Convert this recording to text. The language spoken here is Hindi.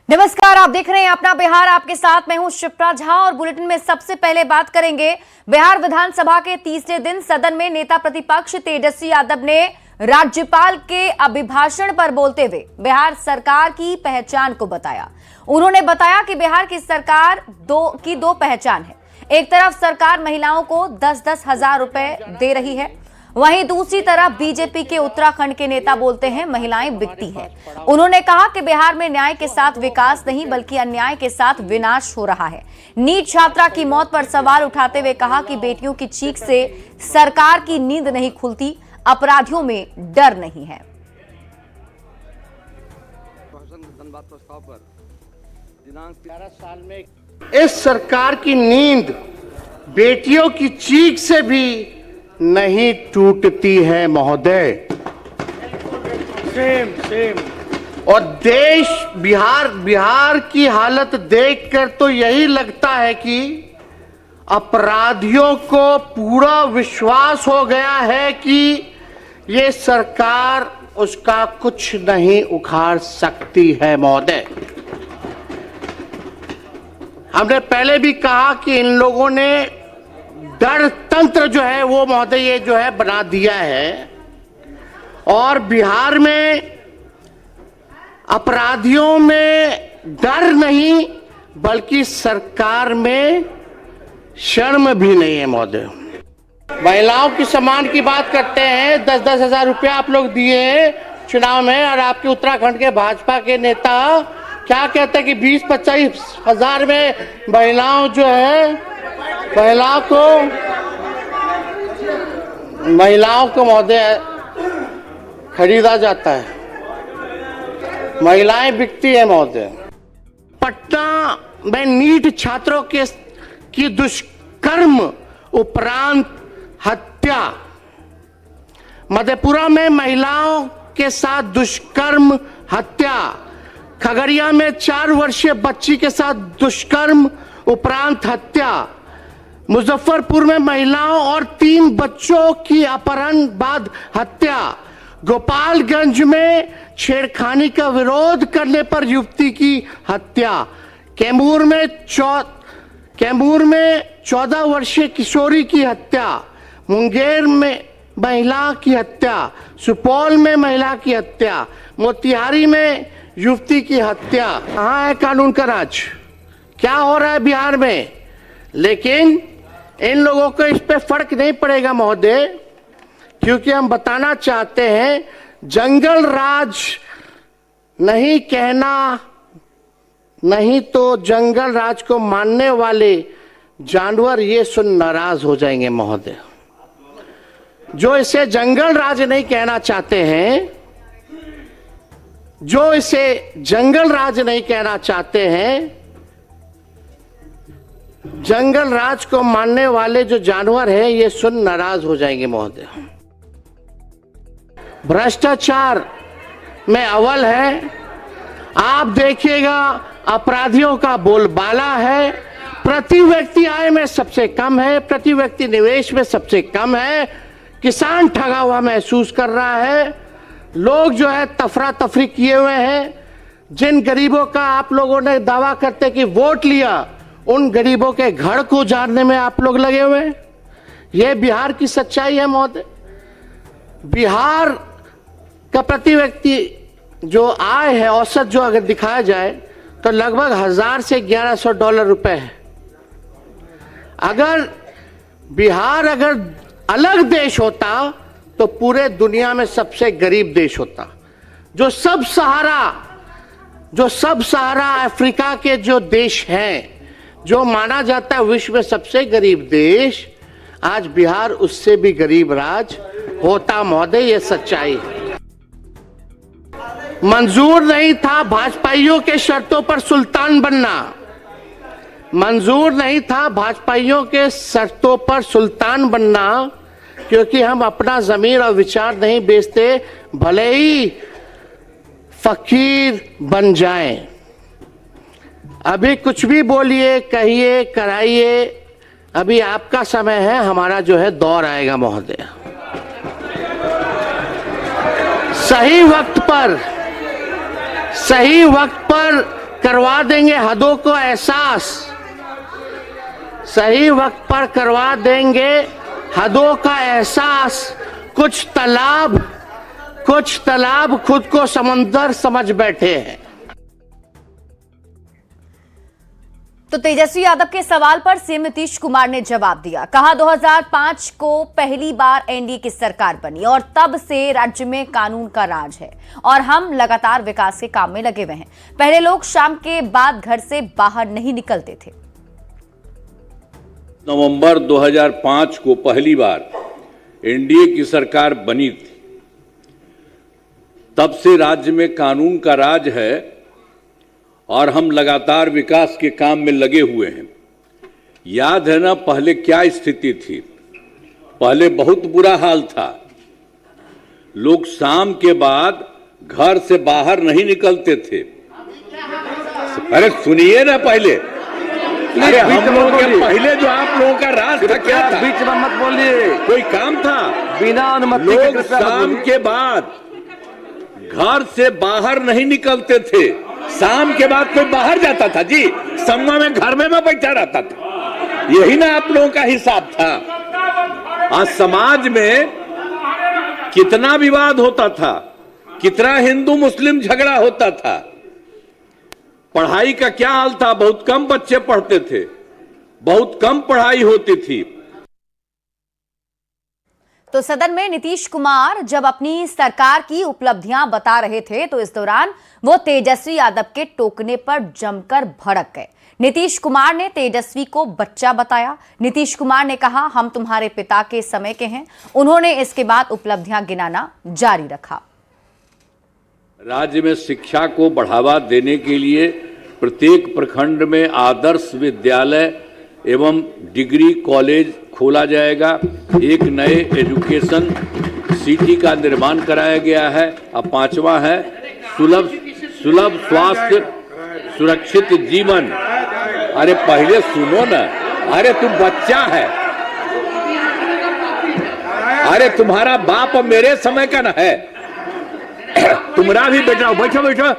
नमस्कार, आप देख रहे हैं अपना बिहार। आपके साथ मैं हूं शिप्रा झा और बुलेटिन में सबसे पहले बात करेंगे बिहार विधानसभा के तीसरे दिन सदन में नेता प्रतिपक्ष तेजस्वी यादव ने राज्यपाल के अभिभाषण पर बोलते हुए बिहार सरकार की पहचान को बताया। उन्होंने बताया कि बिहार की सरकार की दो पहचान है। एक तरफ सरकार महिलाओं को 10-10 हजार रुपए दे रही है, वहीं दूसरी तरफ बीजेपी के उत्तराखंड के नेता बोलते हैं महिलाएं बिकती है। उन्होंने कहा कि बिहार में न्याय के साथ विकास नहीं बल्कि अन्याय के साथ विनाश हो रहा है। नीट छात्रा की मौत पर सवाल उठाते हुए कहा कि बेटियों की चीख से सरकार की नींद नहीं खुलती, अपराधियों में डर नहीं है। इस सरकार की नींद बेटियों की चीख से भी नहीं टूटती है महोदय। सेम और देश बिहार की हालत देखकर तो यही लगता है कि अपराधियों को पूरा विश्वास हो गया है कि ये सरकार उसका कुछ नहीं उखाड़ सकती है महोदय। हमने पहले भी कहा कि इन लोगों ने डर तंत्र जो है वो महोदय ये जो है बना दिया है और बिहार में अपराधियों में डर नहीं बल्कि सरकार में शर्म भी नहीं है महोदय। महिलाओं की सम्मान की बात करते हैं। 10-10 हजार रुपया आप लोग दिए हैं चुनाव में और आपके उत्तराखंड के भाजपा के नेता क्या कहते हैं कि 20-25 हजार में महिलाओं जो है महिलाओं को महोदय खरीदा जाता है। महिलाएं बिकती है महोदय। पटना में नीट छात्रों की दुष्कर्म उपरांत हत्या, मधेपुरा में महिलाओं के साथ दुष्कर्म हत्या, खगड़िया में 4 वर्षीय बच्ची के साथ दुष्कर्म उपरांत हत्या, मुजफ्फरपुर में महिलाओं और 3 बच्चों की अपहरण बाद हत्या, गोपालगंज में छेड़खानी का विरोध करने पर युवती की हत्या, कैमूर में 14 वर्षीय किशोरी की हत्या, मुंगेर में महिला की हत्या, सुपौल में महिला की हत्या, मोतिहारी में युवती की हत्या। कहाँ है कानून का राज? क्या हो रहा है बिहार में? लेकिन इन लोगों को इस पे फर्क नहीं पड़ेगा महोदय, क्योंकि हम बताना चाहते हैं जंगल राज नहीं कहना, नहीं तो जंगल राज को मानने वाले जानवर ये सुन नाराज हो जाएंगे महोदय। जो इसे जंगल राज नहीं कहना चाहते हैं, जो इसे जंगल राज नहीं कहना चाहते हैं, जंगल राज को मानने वाले जो जानवर हैं ये सुन नाराज हो जाएंगे महोदय। भ्रष्टाचार में अव्वल है। आप देखिएगा अपराधियों का बोलबाला है। प्रति व्यक्ति आय में सबसे कम है, प्रति व्यक्ति निवेश में सबसे कम है। किसान ठगा हुआ महसूस कर रहा है। लोग जो है तफरा तफरी किए हुए हैं। जिन गरीबों का आप लोगों ने दावा करते कि वोट लिया, उन गरीबों के घर को उजाड़ने में आप लोग लगे हुए हैं। यह बिहार की सच्चाई है महोदय। बिहार का प्रति व्यक्ति जो आय है औसत जो अगर दिखाया जाए तो लगभग 1000 से 1100 डॉलर रुपए है। अगर बिहार अलग देश होता तो पूरे दुनिया में सबसे गरीब देश होता। जो सब सहारा अफ्रीका के जो देश हैं, जो माना जाता है विश्व में सबसे गरीब देश, आज बिहार उससे भी गरीब राज होता महोदय। ये सच्चाई है। मंजूर नहीं था भाजपाइयों के शर्तों पर सुल्तान बनना। मंजूर नहीं था भाजपाइयों के शर्तों पर सुल्तान बनना, क्योंकि हम अपना ज़मीर और विचार नहीं बेचते, भले ही फकीर बन जाएं। अभी कुछ भी बोलिए, कहिए, कराइए, अभी आपका समय है, हमारा जो है दौर आएगा महोदय। सही वक्त पर करवा देंगे हदों को एहसास, सही वक्त पर करवा देंगे हदों का एहसास। कुछ तालाब खुद को समंदर समझ बैठे हैं। तो तेजस्वी यादव के सवाल पर सीएम नीतीश कुमार ने जवाब दिया। कहा 2005 को पहली बार एनडीए की सरकार बनी और तब से राज्य में कानून का राज है और हम लगातार विकास के काम में लगे हुए हैं। पहले लोग शाम के बाद घर से बाहर नहीं निकलते थे। नवंबर 2005 को पहली बार एनडीए की सरकार बनी थी, तब से राज्य में कानून का राज है और हम लगातार विकास के काम में लगे हुए हैं। याद है ना पहले क्या स्थिति थी? पहले बहुत बुरा हाल था। लोग शाम के बाद घर से बाहर नहीं निकलते थे। अरे सुनिए ना पहले, अरे हम लोग के पहले जो आप लोगों का राज था क्या था? बीच में मत बोलिए, कोई काम था? बिना अनुमति लोग शाम के बाद घर से बाहर नहीं निकलते थे। शाम के बाद कोई बाहर जाता था जी? सम्मा में घर में मैं बैठा रहता था। यही ना आप लोगों का हिसाब था। आज समाज में कितना विवाद होता था, कितना हिंदू मुस्लिम झगड़ा होता था। पढ़ाई का क्या हाल था? बहुत कम बच्चे पढ़ते थे, बहुत कम पढ़ाई होती थी। तो सदन में नीतीश कुमार जब अपनी सरकार की उपलब्धियां बता रहे थे तो इस दौरान वो तेजस्वी यादव के टोकने पर जमकर भड़क गए। नीतीश कुमार ने तेजस्वी को बच्चा बताया। नीतीश कुमार ने कहा हम तुम्हारे पिता के समय के हैं। उन्होंने इसके बाद उपलब्धियां गिनाना जारी रखा। राज्य में शिक्षा को बढ़ावा देने के लिए प्रत्येक प्रखंड में आदर्श विद्यालय एवं डिग्री कॉलेज खोला जाएगा। एक नए एजुकेशन सिटी का निर्माण कराया गया है। अब 5वां है सुलभ स्वास्थ्य सुरक्षित जीवन। अरे पहले सुनो ना, अरे तुम बच्चा है, अरे तुम्हारा बाप मेरे समय का ना है, तुम्हारा भी बेटा। बैठो बैठो।